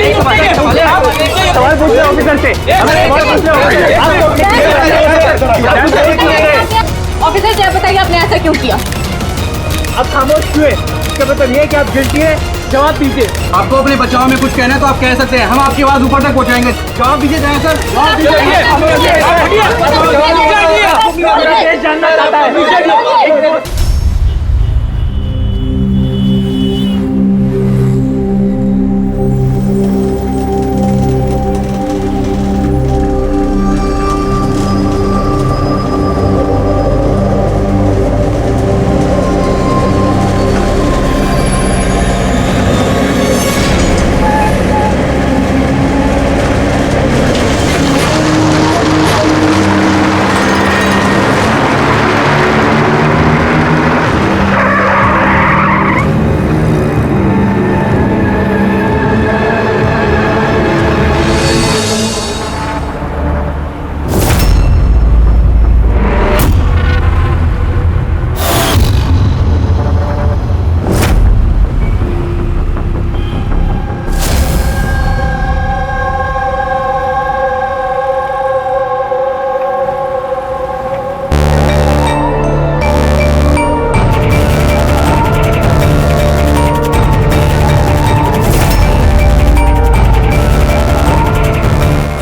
सवाल पूछ रहे ऑफिसर से। ऑफिसर जी आप बताइए आपने ऐसा क्यों किया? आप खामोश क्यों है? इसका मतलब ये है कि आप गिल्टी है। जवाब दीजिए। आपको अपने बचाव में कुछ कहना है तो आप कह सकते हैं, हम आपकी आवाज ऊपर तक पहुंचाएंगे। जवाब दीजिए जरा सर। जवाब दीजिए। जानना चाहता है।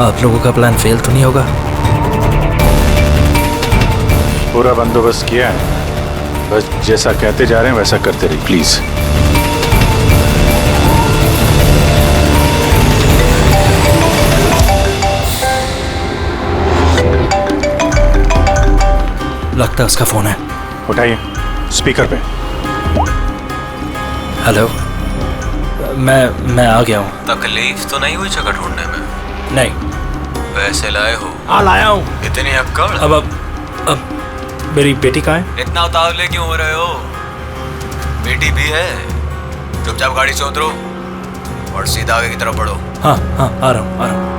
आप लोगों का प्लान फेल तो नहीं होगा? पूरा बंदोबस्त किया है, बस जैसा कहते जा रहे हैं वैसा करते रहिए प्लीज। लगता है उसका फोन है। उठाइए स्पीकर पे। हेलो, मैं आ गया हूँ। तकलीफ तो नहीं हुई जगह ढूंढने में? नहीं। पैसे लाए हो? हाँ लाया हूँ। इतनी अक्कड़? अब मेरी बेटी कहाँ है? इतना उतावले क्यों हो रहे हो? बेटी भी है। चुपचाप गाड़ी से उतरो और सीधा आगे की तरफ बढ़ो। हाँ हाँ आ रहा हूँ आ रहा हूँ।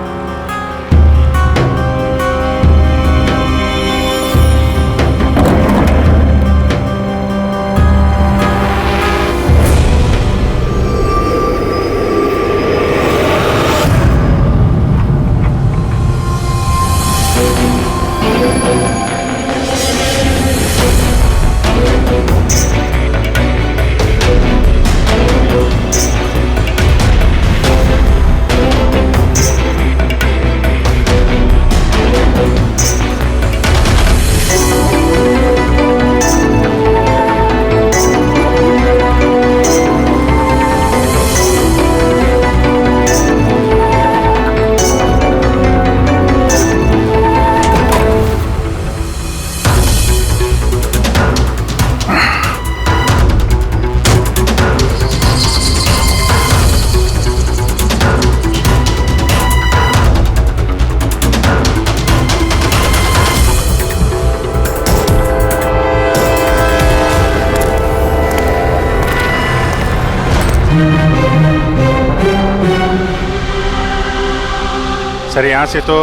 सर यहाँ से तो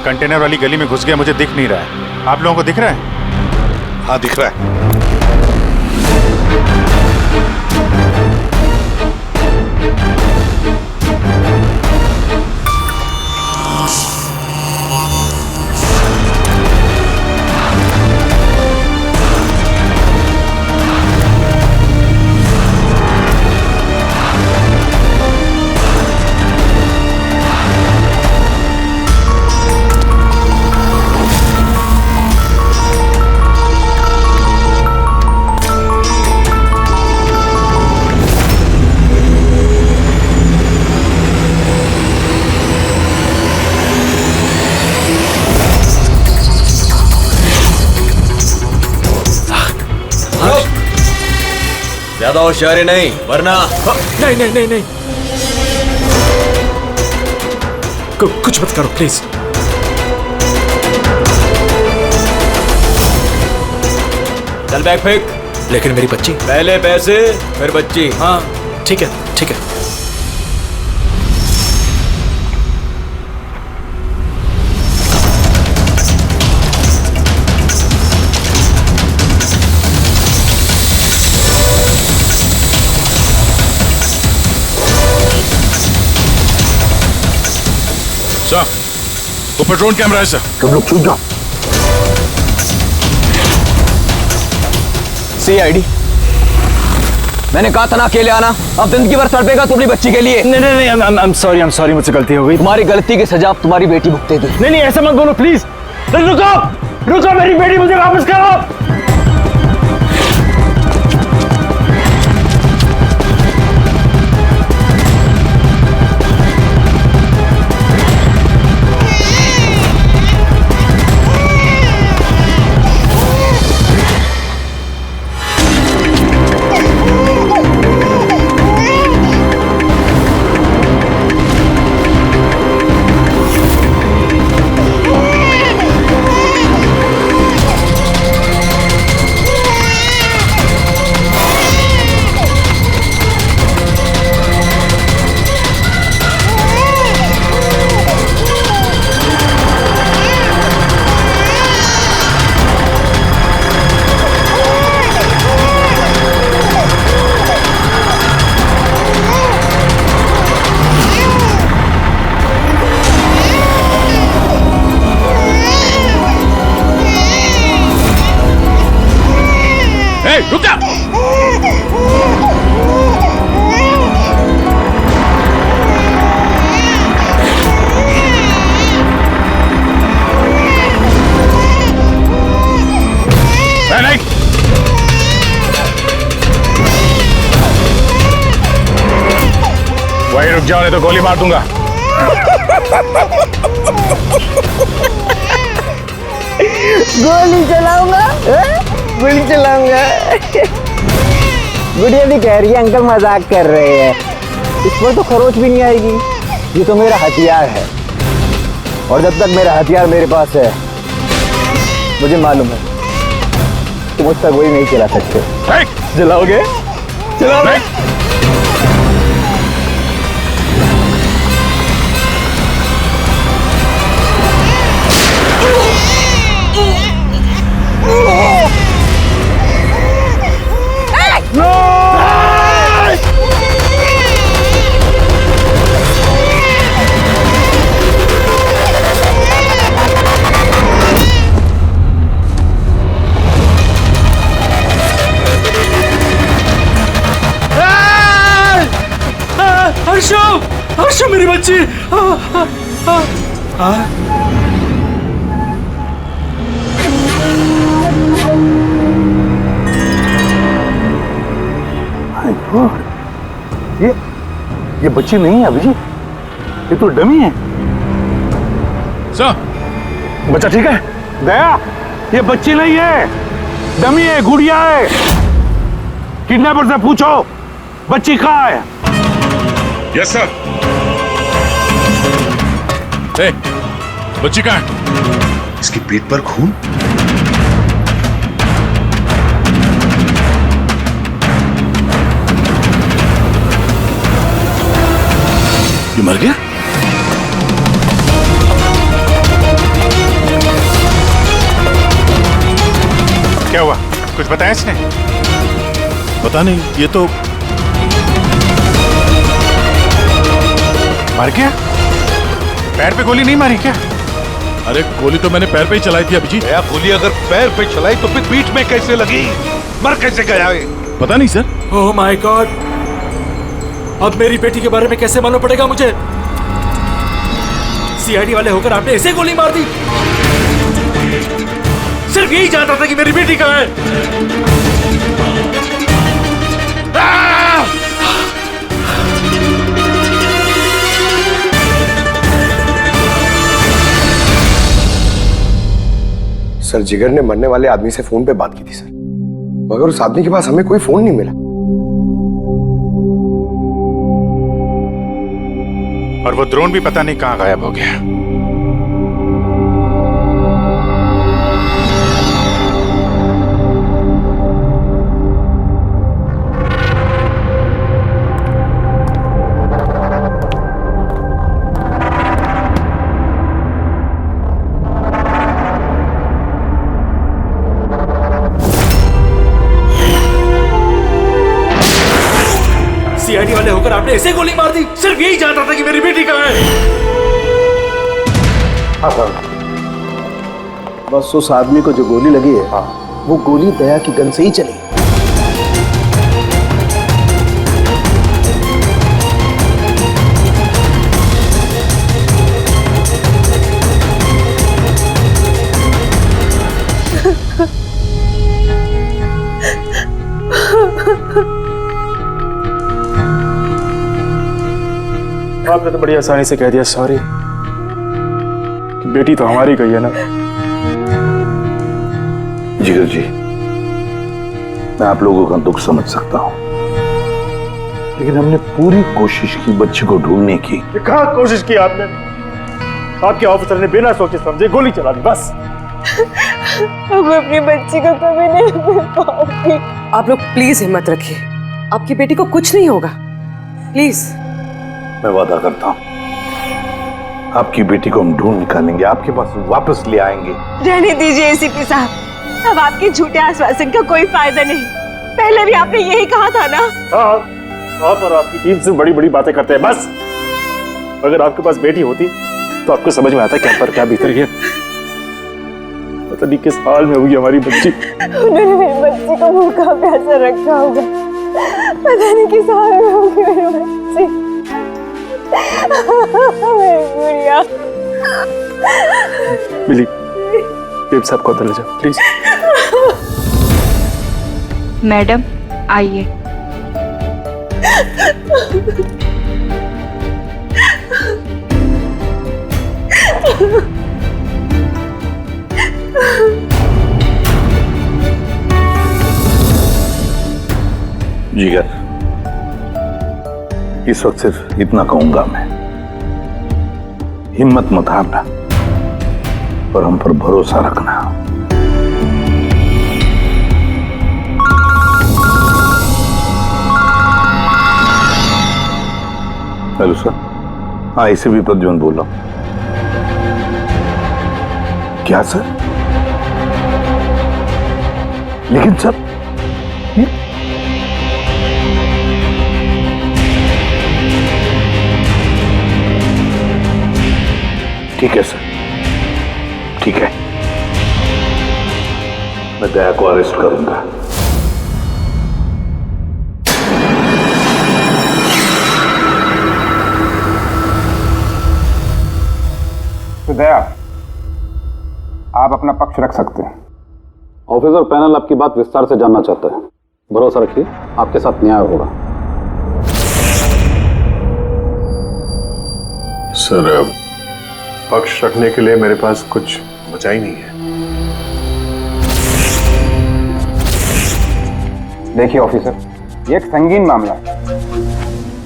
कंटेनर वाली गली में घुस गया, मुझे दिख नहीं रहा है। आप लोगों को दिख रहा है? हाँ दिख रहा है। ज्यादा होशियारी नहीं वरना। नहीं नहीं नहीं नहीं, कुछ मत करो प्लीज। चल बैग फेंक। लेकिन मेरी बच्ची। पहले पैसे फिर बच्ची। हाँ ठीक है ठीक है। सर, ऊपर ड्रोन कैमरा है सर। तुम लोग छूट जाओ। CID, मैंने कहा था ना अकेले आना। अब जिंदगी भर तड़पेगा तुम अपनी बच्ची के लिए। नहीं नहीं नहीं, आई एम सॉरी, मुझसे गलती हो गई। तुम्हारी गलती की सजा अब तुम्हारी बेटी भुगतेगी। नहीं नहीं, ऐसा मत बोलो प्लीज। रुको, मेरी बेटी मुझे वापस करो। रुक जा। नहीं, वहीं रुक जाओ नहीं तो गोली मार दूंगा। गोली चलाऊंगा। गुड़िया भी कह रही है अंकल मजाक कर रहे हैं। इस पर तो खरोच भी नहीं आएगी। ये तो मेरा हथियार है, और जब तक मेरा हथियार मेरे पास है, मुझे मालूम है तुम मुझ तक गोली नहीं चला सकते। चलाओगे? चलाओगे? हर्षो मेरी बच्ची। ये बच्ची नहीं है अभिजीत, ये तो डमी है। सर, बच्चा ठीक है? दया, ये बच्ची नहीं है, डमी है, गुड़िया है। किडनैपर से पूछो बच्ची कहाँ है। Yes sir. बच्ची कहाँ है? इसकी पीठ पर खून। ये मर गया? क्या हुआ? कुछ बताया इसने? पता नहीं, ये तो मर गया? पैर पे गोली नहीं मारी क्या? अरे गोली तो मैंने पैर पे ही चलाई थी अभिजीत। भैया गोली अगर पैर पे चलाई तो फिर पीठ में कैसे लगी? मर कैसे गया? पता नहीं सर। ओह माय गॉड, अब मेरी बेटी के बारे में कैसे मालूम पड़ेगा मुझे? CID वाले होकर आपने ऐसे गोली मार दी? सिर्फ यही जानता था कि मेरी बेटी कहाँ है। सर जिगर ने मरने वाले आदमी से फोन पे बात की थी सर, मगर उस आदमी के पास हमें कोई फोन नहीं मिला। और वो ड्रोन भी पता नहीं कहां गायब हो गया। CID वाले होकर आपने ऐसे गोली मार दी? सिर्फ यही जानता था कि मेरी बेटी कहाँ है। हाँ सर। बस उस आदमी को जो गोली लगी है, वो गोली दया की गन से ही चली। आपने तो बड़ी आसानी से कह दिया सॉरी। बेटी तो हमारी गई है ना। जिगर जी, मैं आप लोगों का दुख समझ सकता हूं, लेकिन हमने पूरी कोशिश की बच्ची को ढूंढने की। कहाँ कोशिश की आपने? आपके ऑफिसर ने बिना सोचे समझे गोली चला दी, बस। अब अपनी बच्ची को कभी नहीं मिल पाऊंगी। आप लोग प्लीज हिम्मत रखिए, आपकी बेटी को कुछ नहीं होगा, प्लीज। मैं वादा करता हूं, आपकी बेटी को हम ढूंढ निकालेंगे, आपके पास वापस ले आएंगे। रहने दीजिए एसीपी साहब, अब आपके झूठे आश्वासन का कोई फायदा नहीं। पहले भी आपने यही कहा था ना। हाँ, आप और आपकी टीम से बड़ी बड़ी बातें करते हैं, बस। अगर आपके पास बेटी होती तो आपको समझ में आता क्या पर क्या भीतर गया। पता नहीं किस हाल में होगी हमारी बच्ची। उन्होंने मेरी बच्ची को भूखा प्यासा रखा होगा, पता नहीं किस हाल में होगी मेरी बच्ची। मेरी गुड़िया। मिली, बेब साहब को अंदर ले जाओ प्लीज। मैडम आइए। जिगर, इस वक्त सिर्फ इतना कहूंगा मैं, हिम्मत मत हारना और हम पर भरोसा रखना। Hello sir. हाँ, एसीपी प्रद्युम्न बोल रहा हूं। क्या सर? लेकिन सर, ठीक है सर, ठीक है, मैं दया को अरेस्ट करूंगा। तो दया, आप अपना पक्ष रख सकते हैं। ऑफिसर पैनल आपकी बात विस्तार से जानना चाहता है। भरोसा रखिए, आपके साथ न्याय होगा। सर, पक्ष रखने के लिए मेरे पास कुछ बचा ही नहीं है। देखिए ऑफिसर, ये एक संगीन मामला है।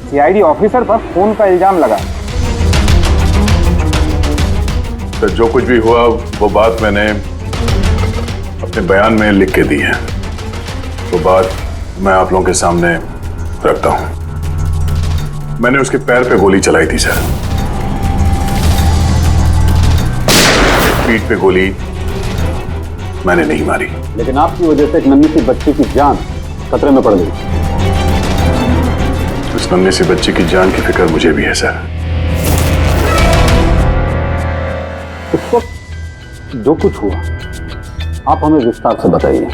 सीआईडी ऑफिसर पर खून का इल्जाम लगा। सर, जो कुछ भी हुआ वो बात मैंने अपने बयान में लिख के दी है, वो बात मैं आप लोगों के सामने रखता हूं। मैंने उसके पैर पे गोली चलाई थी सर, पीठ पे गोली मैंने नहीं मारी। लेकिन आपकी वजह से एक नन्ही सी बच्ची की जान खतरे में पड़ गई। उस नन्ही सी बच्ची की जान की फिक्र मुझे भी है सर। उस वक्त जो कुछ हुआ आप हमें विस्तार से बताइए।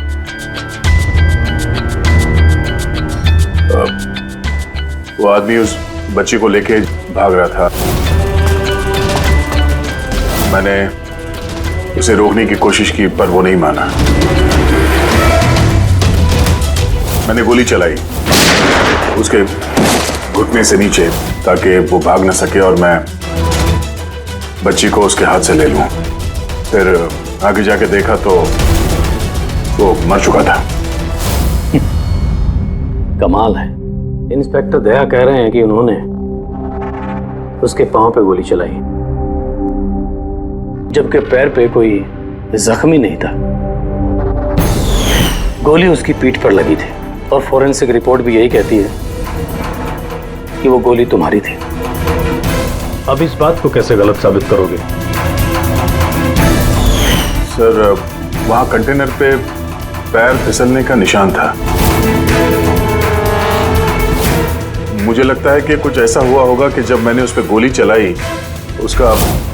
वो आदमी उस बच्ची को लेके भाग रहा था। मैंने उसे रोकने की कोशिश की पर वो नहीं माना। मैंने गोली चलाई उसके घुटने से नीचे ताकि वो भाग न सके और मैं बच्ची को उसके हाथ से ले लूं। फिर आगे जाके देखा तो वो मर चुका था। कमाल है, इंस्पेक्टर दया कह रहे हैं कि उन्होंने उसके पांव पे गोली चलाई, जबकि पैर पे कोई जख्म ही नहीं था। गोली उसकी पीठ पर लगी थी और फोरेंसिक रिपोर्ट भी यही कहती है कि वो गोली तुम्हारी थी। अब इस बात को कैसे गलत साबित करोगे? सर, वहां कंटेनर पे पैर फिसलने का निशान था। मुझे लगता है कि कुछ ऐसा हुआ होगा कि जब मैंने उस पर गोली चलाई उसका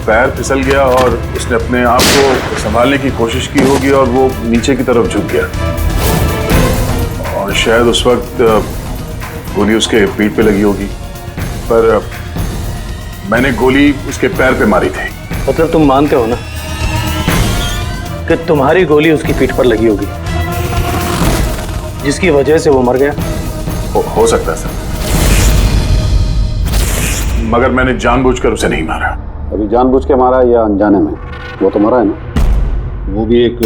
पैर फिसल गया और उसने अपने आप को संभालने की कोशिश की होगी और वो नीचे की तरफ झुक गया और शायद उस वक्त गोली उसके पीठ पे लगी होगी, पर मैंने गोली उसके पैर पे मारी थी। मतलब तुम मानते हो ना कि तुम्हारी गोली उसकी पीठ पर लगी होगी, जिसकी वजह से वो मर गया? हो सकता है सर, मगर मैंने जानबूझकर उसे नहीं मारा। अभी जानबूझ के मारा या अनजाने में, वो तो मरा है ना, वो भी एक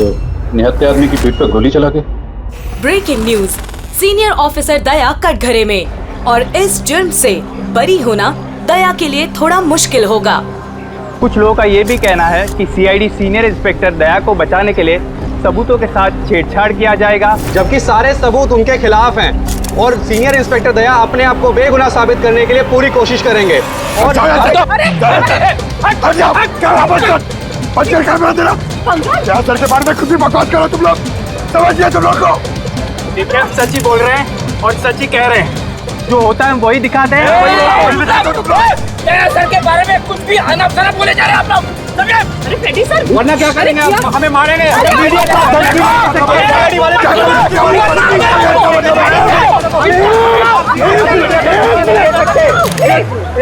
निहत्थे आदमी की पीठ पर गोली चला के। ब्रेकिंग न्यूज, सीनियर ऑफिसर दया कटघरे में, और इस जुर्म से बरी होना दया के लिए थोड़ा मुश्किल होगा। कुछ लोगों का ये भी कहना है कि सीआईडी सीनियर इंस्पेक्टर दया को बचाने के लिए सबूतों के साथ छेड़छाड़ किया जाएगा, जबकि सारे सबूत उनके खिलाफ हैं और सीनियर इंस्पेक्टर दया अपने आप को बेगुनाह साबित करने के लिए पूरी कोशिश करेंगे। और तुम लोग समझिए, तुम लोग सच ही बोल रहे हैं और सच ही कह रहे हैं, जो होता है वही दिखाते हैं। सर के बारे में कुछ भी अनअपशनाप बोले जा रहे हैं आप लोग। अरे पेटी सर, वरना क्या करेंगे आप? हमें मारेंगे।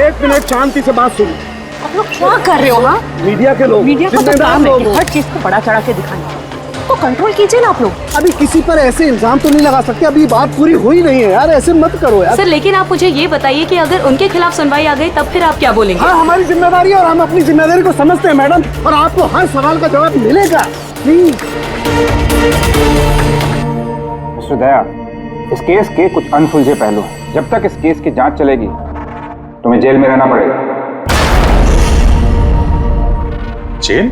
एक मिनट शांति से बात सुनो। आप लोग क्या कर रहे हो? हाँ, मीडिया के लोग, मीडिया का तो काम है कि हर चीज को बड़ा चढ़ा के दिखाना, तो कंट्रोल कीजिए ना आप लोग। अभी किसी पर ऐसे इल्जाम तो नहीं लगा सकते, अभी बात पूरी हुई नहीं है यार, ऐसे मत करो यार। सर लेकिन आप मुझे ये बताइए कि अगर उनके खिलाफ सुनवाई आ गई तब फिर आप क्या बोलेंगे? हाँ, हमारी जिम्मेदारी है और हम अपनी जिम्मेदारी को समझते हैं मैडम, और आपको हर सवाल का जवाब मिलेगा। प्लीज मिस्टर दया, इस केस के कुछ अनसुलझे पहलू हैं। जब तक इस केस की जांच चलेगी तुम्हें जेल में रहना पड़ेगा। जेल?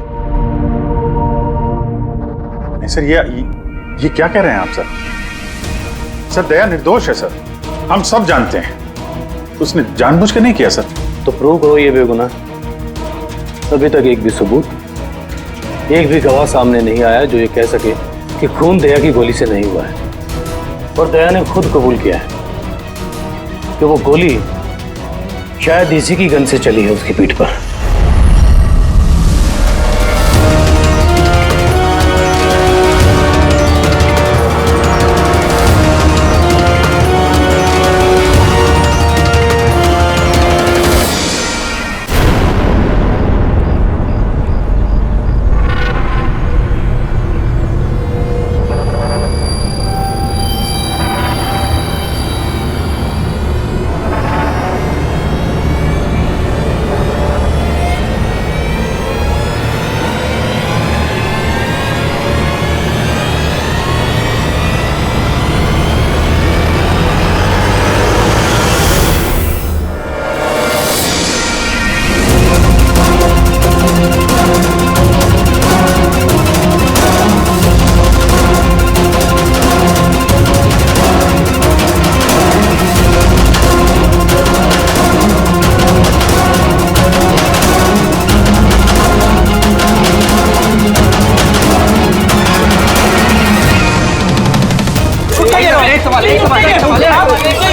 नहीं सर, ये क्या कह रहे हैं आप सर? सर दया निर्दोष है सर, हम सब जानते हैं, उसने जानबूझ कर नहीं किया सर। तो प्रूव करो ये बेगुनाह। अभी तक एक भी सबूत, एक भी गवाह सामने नहीं आया जो ये कह सके कि खून दया की गोली से नहीं हुआ है। और दया ने खुद कबूल किया है कि वो गोली शायद इसी की गन से चली है उसकी पीठ पर।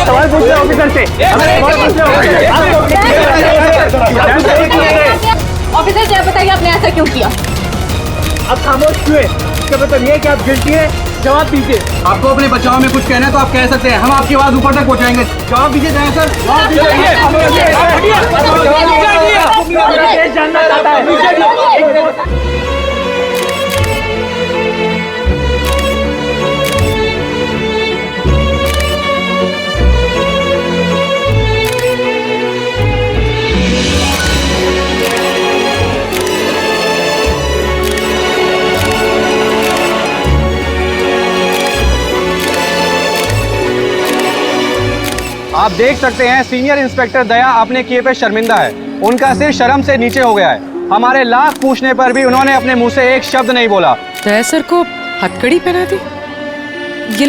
सवाल पूछ रहे ऑफिसर से। ऑफिसर क्या बताइए आपने ऐसा क्यों किया? आप खामोश क्यों हैं? इसका मतलब ये कि आप गिल्टी हैं, जवाब दीजिए। आपको अपने बचाव में कुछ कहना है तो आप कह सकते हैं, हम आपकी आवाज ऊपर तक पहुंचाएंगे। जवाब दीजिए दया सर, जवाब दीजिए। जानना चाहता है। आप देख सकते हैं सीनियर इंस्पेक्टर दया अपने किए पे शर्मिंदा है। उनका सिर शर्म से नीचे हो गया है। हमारे लाख पूछने पर भी उन्होंने अपने मुंह से एक शब्द नहीं बोला। दया सर को हथकड़ी पहना दी? ये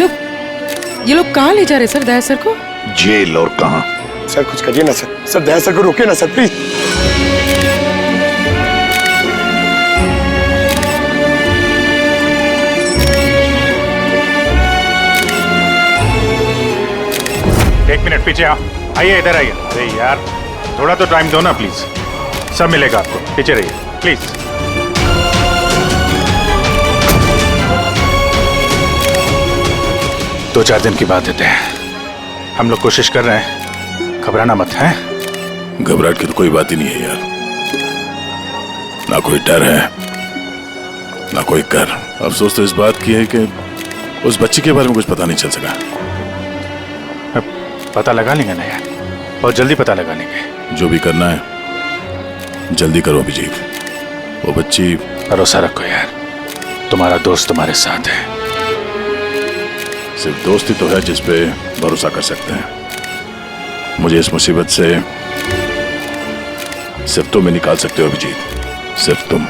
लोग कहाँ ले जा रहे सर दया सर को? जेल। और कहाँ? सर कुछ करिए ना सर, सर दया सर को रोकिए ना सर, प्लीज। एक मिनट पीछे आओ, आइए इधर आइए। अरे यार, थोड़ा तो टाइम दो ना प्लीज। सब मिलेगा आपको, पीछे रहिए प्लीज। दो चार दिन की बात देते हैं, हम लोग कोशिश कर रहे हैं, घबराना मत है। घबराहट की तो कोई बात ही नहीं है यार, ना कोई डर है ना कोई कर। अफसोस तो इस बात की है कि उस बच्ची के बारे में कुछ पता नहीं चल सका। पता लगा लेंगे ना यार, बहुत जल्दी पता लगा लेंगे। जो भी करना है जल्दी करो अभिजीत। वो बच्ची, भरोसा रखो यार, तुम्हारा दोस्त तुम्हारे साथ है। सिर्फ दोस्त ही तो है जिस पे भरोसा कर सकते हैं। मुझे इस मुसीबत से सिर्फ तुम ही निकाल सकते हो अभिजीत, सिर्फ तुम।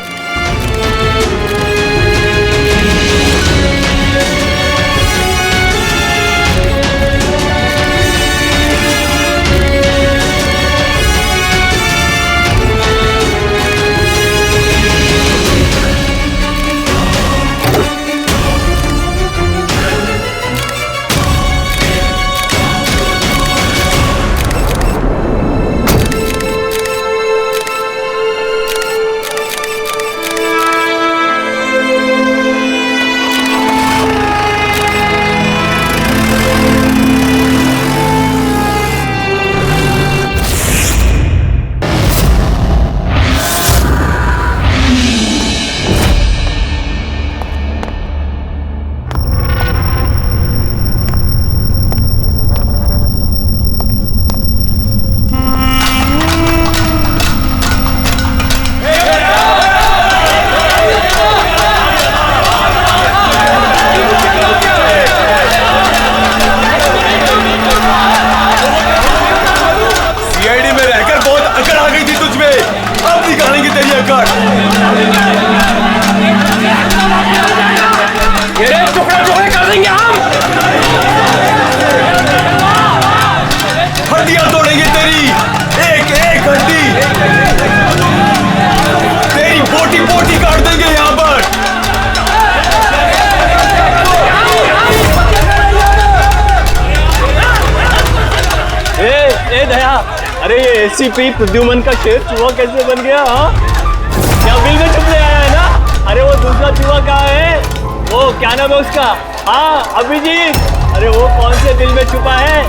अरे ये एसीपी प्रद्युमन का शेर चूहा कैसे बन गया? हाँ, क्या बिल में छुपने आया है ना? अरे वो दूसरा चूहा कहाँ है? वो क्या नाम है उसका? हाँ अभिजीत। अरे वो कौन से बिल में छुपा है?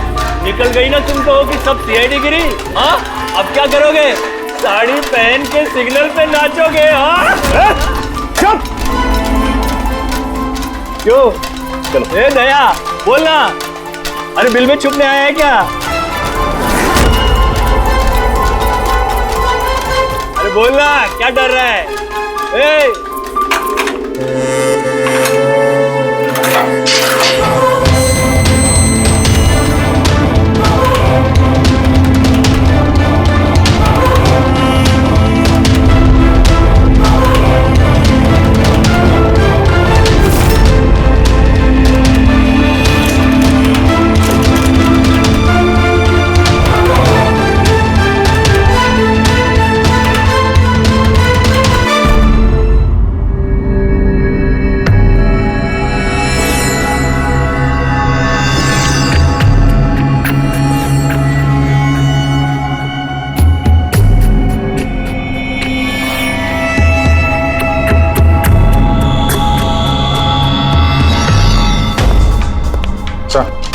निकल गई ना तुम तो कि सब सीआईडी गिरी। हाँ, अब क्या करोगे? साड़ी पहन के सिग्नल पे नाचोगे? हाँ, चुप। क्यों? चलो ए दया बोलना। अरे बिल में छुपने आया है क्या? अरे बोलना, क्या डर रहा है?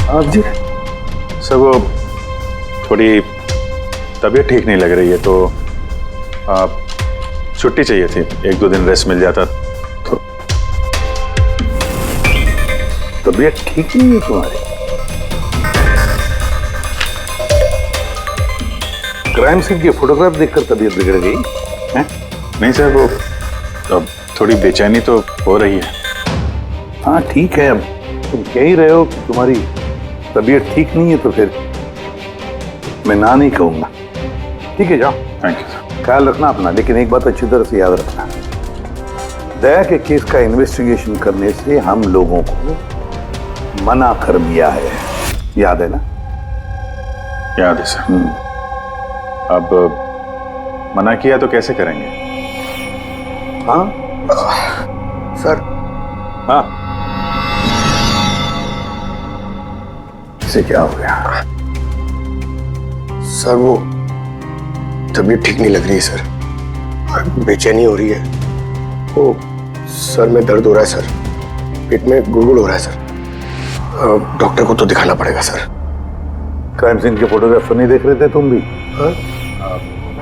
आप जी सर, वो थोड़ी तबीयत ठीक नहीं लग रही है तो छुट्टी चाहिए थी, 1-2 दिन रेस्ट मिल जाता तो। तबीयत ठीक नहीं है तुम्हारी? क्राइम सीन की फोटोग्राफ देखकर तबीयत बिगड़ गई है? नहीं सर, वो अब थोड़ी बेचैनी तो हो रही है। हाँ ठीक है, अब तुम कह ही रहे हो कि तुम्हारी तबीयत ठीक नहीं है तो फिर मैं ना नहीं कहूंगा। ठीक है जाओ। Thank you sir. ख्याल रखना अपना, लेकिन एक बात अच्छी तरह से याद रखना, दया के केस का इन्वेस्टिगेशन करने से हम लोगों को मना कर दिया है, याद है ना? याद है सर। अब मना किया तो कैसे करेंगे? हाँ सर। हाँ, इसे क्या हो गया? सर वो तबीयत ठीक नहीं लग रही है सर। बेचैनी हो रही है, वो सर में दर्द हो रहा है सर, पेट में गुड़गुड़ हो रहा है सर। डॉक्टर को तो दिखाना पड़ेगा सर। क्राइम सीन के फोटोग्राफ नहीं देख रहे थे तुम भी?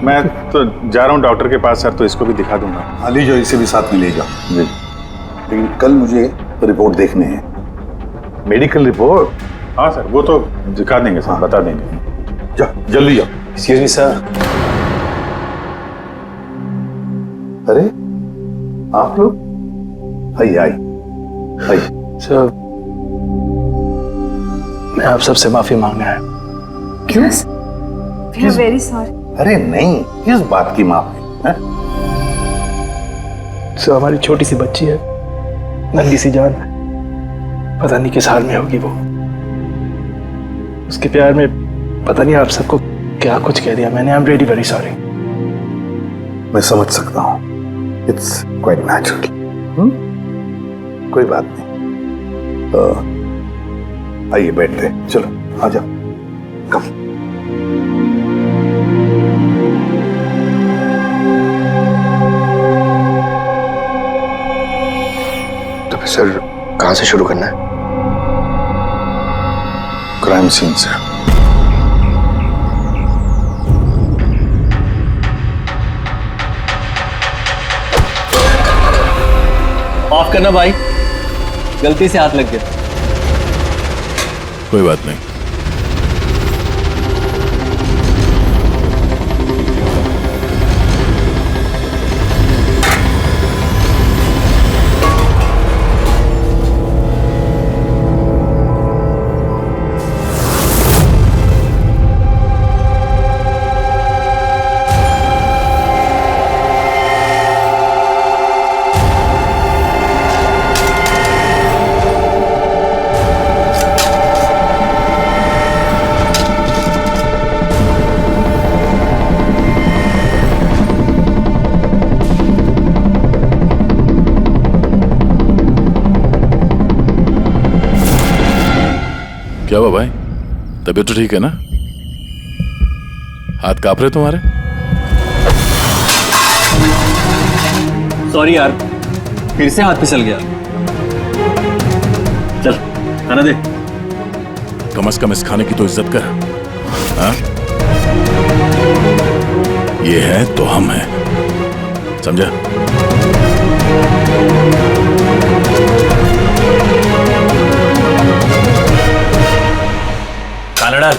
मैं तो जा रहा हूँ डॉक्टर के पास सर, तो इसको भी दिखा दूंगा। हाँ लीजिए, इसे भी साथ में ले जाओ। जी, लेकिन कल मुझे रिपोर्ट देखने है। Medical report? हाँ सर, वो तो दिखा देंगे सर, बता देंगे। जाओ जल्दी जाओ। Excuse me sir. अरे आप लोग? आइए आइए आइए। सर मैं आप सबसे माफी मांगना है। क्यों? We are very sorry. अरे नहीं, किस बात की माफी है? सर हमारी छोटी सी बच्ची है, नन्ही सी जान, पता नहीं किस हाल में होगी वो। उसके प्यार में पता नहीं आप सबको क्या कुछ कह दिया मैंने। I am really very sorry. मैं समझ सकता हूँ, इट्स क्वाइट नेचुरल। कोई बात नहीं। आइए बैठते, चलो आ जाओ। कम। तो फिर सर कहाँ से शुरू करना है? क्राइम सीन से। ऑफ करना भाई, गलती से हाथ लग गया। कोई बात नहीं। क्या हुआ भाई, तबीयत तो ठीक है ना? हाथ कांप रहे तुम्हारे? सॉरी यार, फिर से हाथ फिसल गया। चल खाना दे। कम से कम इस खाने की तो इज्जत कर। हाँ? ये है तो हम हैं, समझा? खाना डाल।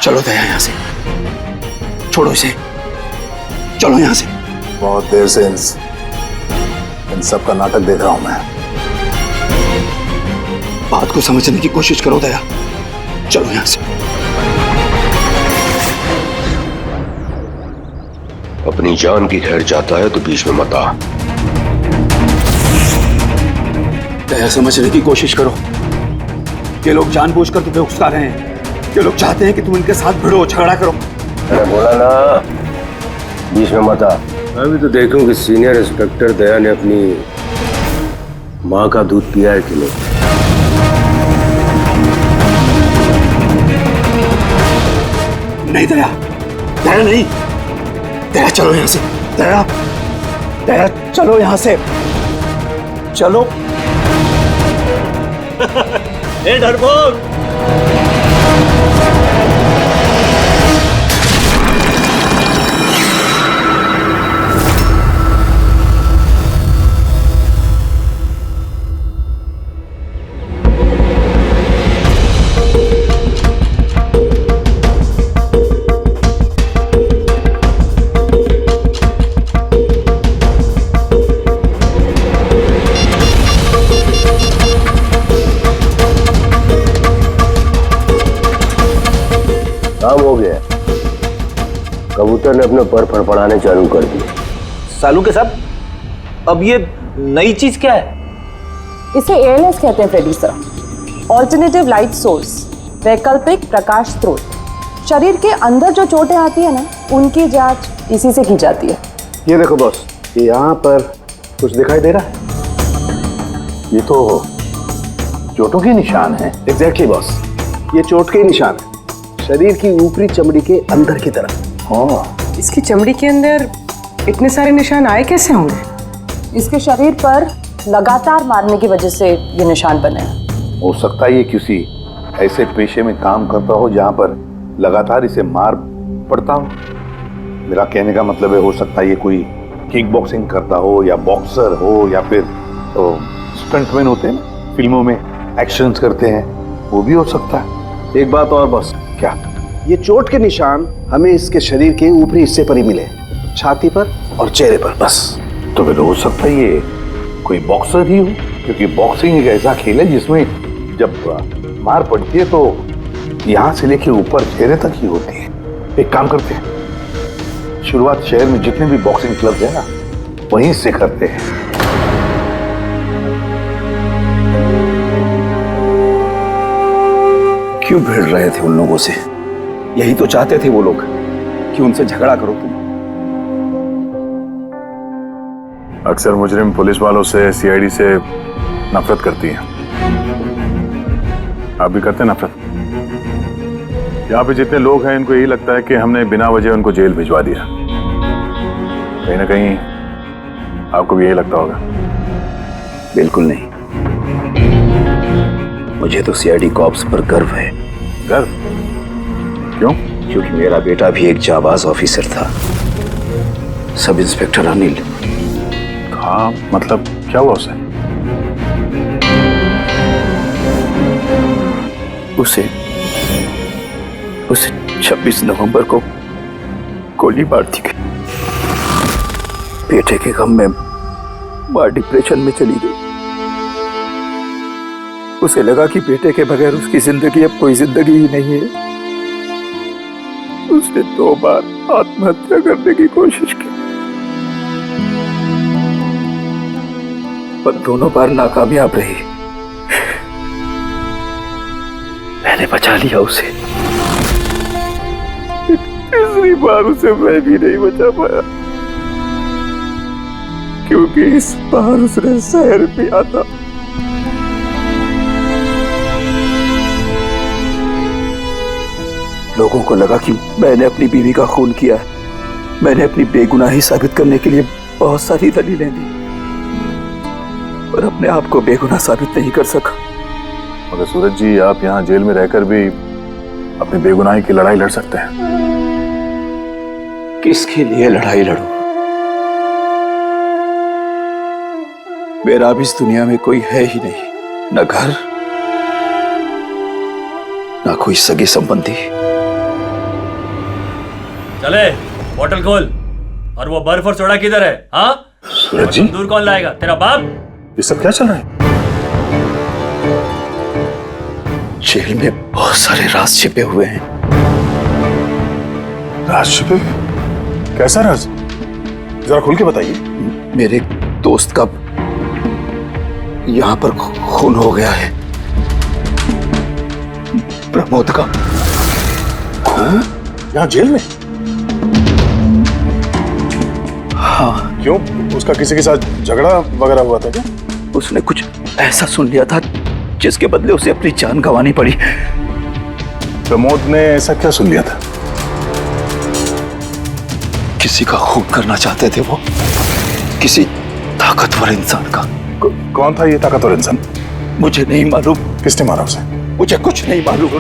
चलो दया यहाँ से, छोड़ो इसे, चलो यहाँ से। बहुत देर से इन सब का नाटक देख रहा हूं मैं। बात को समझने की कोशिश करो दया, चलो यहाँ से। अपनी जान की खैर चाहता है तो बीच में मत आ। दया समझने की कोशिश करो, ये लोग जानबूझकर तुम्हें उकसा रहे हैं। ये लोग चाहते हैं कि तुम इनके साथ भिड़ो, झगड़ा करो। मैंने बोला ना बीच में मत आ। मैं भी तो देखूं कि सीनियर इंस्पेक्टर दया ने अपनी माँ का दूध पिया है कि नहीं। नहीं दया, दया नहीं, दया चलो यहाँ से, दया, दया चलो यहाँ से, चलो। ए डरपोक, डॉक्टर ने अपने पर फड़फड़ाने चालू कर दिए। सालू के साहब, अब ये नई चीज क्या है? इसे ALS कहते हैं Freddy sir, alternative light source, वैकल्पिक प्रकाश स्रोत। शरीर के अंदर जो चोटें आती है ना, उनकी जांच इसी से की जाती है। ये देखो बॉस, ये यहाँ पर कुछ दिखाई दे रहा है? ये तो चोटों के निशान है। एग्जैक्टली बॉस, ये चोट के निशान है, शरीर की ऊपरी चमड़ी के अंदर की तरफ। हाँ, इसकी चमड़ी के अंदर इतने सारे निशान आए कैसे होंगे? इसके शरीर पर लगातार मारने की वजह से ये निशान बने हैं। हो सकता है ये किसी ऐसे पेशे में काम करता हो जहाँ पर लगातार इसे मार पड़ता हो। मेरा कहने का मतलब है, हो सकता है ये कोई किक बॉक्सिंग करता हो, या बॉक्सर हो, या फिर तो स्टंटमैन होते हैं ना, फिल्मों में एक्शंस करते हैं, वो भी हो सकता है। एक बात और बॉस, क्या? ये चोट के निशान हमें इसके शरीर के ऊपरी हिस्से पर ही मिले, छाती पर और चेहरे पर बस। तो फिर हो सकता है ये कोई बॉक्सर ही हो, क्योंकि बॉक्सिंग एक ऐसा खेल है जिसमें जब मार पड़ती है तो यहाँ से लेके ऊपर चेहरे तक ही होती है। एक काम करते हैं, शुरुआत शहर में जितने भी बॉक्सिंग क्लब है ना, वहीं से करते हैं। क्यों भिड़ रहे थे उन लोगों से? यही तो चाहते थे वो लोग कि उनसे झगड़ा करो तुम। अक्सर मुजरिम पुलिस वालों से, CID से नफरत करती है। आप भी करते हैं नफरत? यहाँ पे जितने लोग हैं, इनको यही लगता है कि हमने बिना वजह उनको जेल भिजवा दिया। कहीं ना कहीं आपको भी यही लगता होगा। बिल्कुल नहीं, मुझे तो CID कॉप्स पर गर्व है। गर्व? क्यों? क्योंकि मेरा बेटा भी एक जाबाज ऑफिसर था, सब इंस्पेक्टर अनिल। हाँ, मतलब क्या हुआ उसे? उसे 26 नवंबर को गोली मार दी गई। बेटे के गम में मां डिप्रेशन में चली गई। उसे लगा कि बेटे के बगैर उसकी जिंदगी अब कोई जिंदगी ही नहीं है। उसने 2 बार आत्महत्या करने की कोशिश की, पर दोनों बार नाकामयाब रही। मैंने बचा लिया उसे। तीसरी बार उसे मैं भी नहीं बचा पाया, क्योंकि इस बार उसने शहर में आता। लोगों को लगा कि मैंने अपनी बीवी का खून किया है। मैंने अपनी बेगुनाही साबित करने के लिए बहुत सारी दलीलें दी, पर अपने आप को बेगुनाह साबित नहीं कर सका। मगर सूरज जी, आप यहाँ जेल में रहकर भी अपनी बेगुनाही की लड़ाई लड़ सकते हैं। किसके लिए लड़ाई लड़ूं? मेरा अब इस दुनिया में कोई है ही नहीं, न घर, न कोई सगे संबंधी। चले, बोतल खोल। और वो बर्फ और सोडा किधर है? हाँ सूरज जी, दूर कौन लाएगा? तेरा बाप? ये सब क्या चल रहा है? जेल में बहुत सारे राज छिपे हुए हैं। राज छिपे? कैसा राज? जरा खुल के बताइए। मेरे दोस्त का यहाँ पर खून हो गया है, प्रमोद का। खून? यहाँ जेल में? हाँ। क्यों? उसका किसी के साथ झगड़ा वगैरह हुआ था क्या? उसने कुछ ऐसा सुन लिया था जिसके बदले उसे अपनी जान गंवानी पड़ी। प्रमोद ने ऐसा क्या सुन लिया था? किसी का खून करना चाहते थे वो, किसी ताकतवर इंसान का। कौन था ये ताकतवर इंसान? मुझे नहीं मालूम। किसने मारा उसे? मुझे कुछ नहीं मालूम।